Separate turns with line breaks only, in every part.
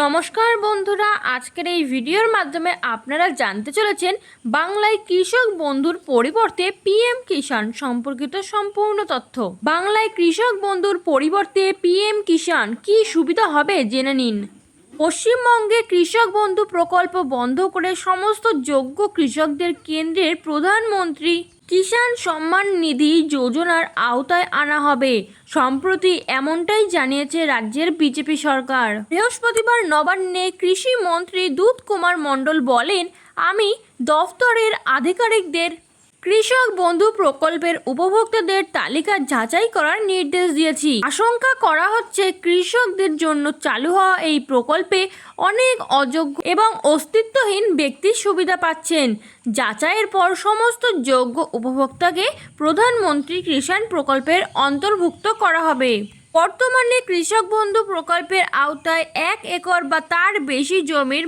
নমস্কার বন্ধুরা, আজকের এই ভিডিওর মাধ্যমে আপনারা জানতে চলেছেন বাংলায় কৃষক বন্ধুর পরিবর্তে পিএম কিষাণ সম্পর্কিত সম্পূর্ণ তথ্য। বাংলায় কৃষক বন্ধুর পরিবর্তে পিএম কিষাণ কি সুবিধা হবে জেনে নিন। পশ্চিমবঙ্গে কৃষক বন্ধু প্রকল্প বন্ধ করে সমস্ত যোগ্য কৃষকদের কেন্দ্রের প্রধানমন্ত্রী কিষাণ সম্মান নিধি যোজনার আওতায় আনা হবে। সম্প্রতি এমনটাই জানিয়েছে রাজ্যের বিজেপি সরকার। বৃহস্পতিবার নবান্নে কৃষি মন্ত্রী দুধ কুমার মণ্ডল বলেন, আমি দফতরের আধিকারিকদের কৃষক বন্ধু প্রকল্পের উপভোক্তাদের তালিকা যাচাই করার নির্দেশ দিয়েছি। আশঙ্কা করা হচ্ছে কৃষকদের জন্য চালু হওয়া এই প্রকল্পে অনেক অযোগ্য এবং অস্তিত্বহীন ব্যক্তি সুবিধা পাচ্ছেন। যাচাইয়ের পর সমস্ত যোগ্য উপভোক্তাকে প্রধানমন্ত্রী কিষাণ প্রকল্পের অন্তর্ভুক্ত করা হবে। বর্তমানে কৃষক বন্ধু প্রকল্পের আওতায় 1 একর বা তার বেশি জমির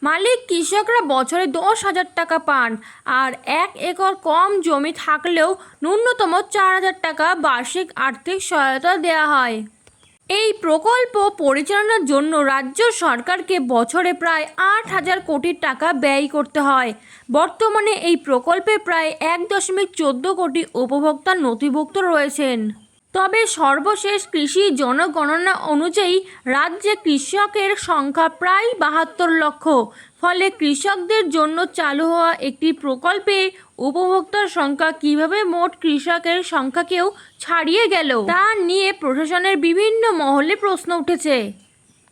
মালিক কৃষকরা বছরে 10,000 টাকা পান, আর 1 একর কম জমি থাকলেও ন্যূনতম 4,000 টাকা বার্ষিক আর্থিক সহায়তা দেওয়া হয়। এই প্রকল্প পরিচালনার জন্য রাজ্য সরকারকে বছরে প্রায় 8,000 কোটি টাকা ব্যয় করতে হয়। বর্তমানে এই প্রকল্পে প্রায় 1.14 কোটি উপভোক্তা নথিভুক্ত রয়েছেন। তবে সর্বশেষ কৃষি জনগণনা অনুযায়ী রাজ্যে কৃষকের সংখ্যা প্রায় 72 লক্ষ। ফলে কৃষকদের জন্য চালু হওয়া একটি প্রকল্পে উপভোক্তার সংখ্যা কিভাবে মোট কৃষকের সংখ্যাকেও ছাড়িয়ে গেল তা নিয়ে প্রশাসনের বিভিন্ন মহলে প্রশ্ন উঠেছে।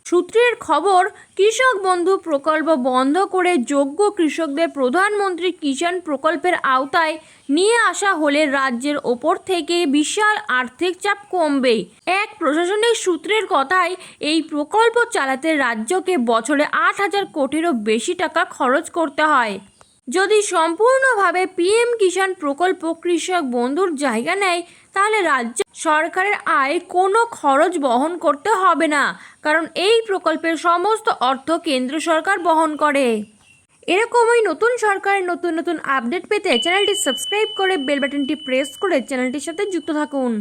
সূত্রের খবর, কৃষক বন্ধু প্রকল্প বন্ধ করে যোগ্য কৃষকদের প্রধানমন্ত্রী কিষাণ প্রকল্পের আওতায় নিয়ে আসা হলে রাজ্যের ওপর থেকে বিশাল আর্থিক চাপ কমবে। এক প্রশাসনিক সূত্রের কথায়, এই প্রকল্প চালাতে রাজ্যকে বছরে 8,000 কোটিরও বেশি টাকা খরচ করতে হয়। যদি সম্পূর্ণভাবে পিএম কিষাণ প্রকল্প কৃষক বন্ধুর জায়গা নেয়, তাহলে রাজ্য সরকারের আয় কোনো খরচ বহন করতে হবে না, কারণ এই প্রকল্পের সমস্ত অর্থ কেন্দ্র সরকার বহন করে। এরকমই নতুন সরকারের নতুন নতুন আপডেট পেতে চ্যানেলটি সাবস্ক্রাইব করে বেল বাটনটি প্রেস করে চ্যানেলটির সাথে যুক্ত থাকুন।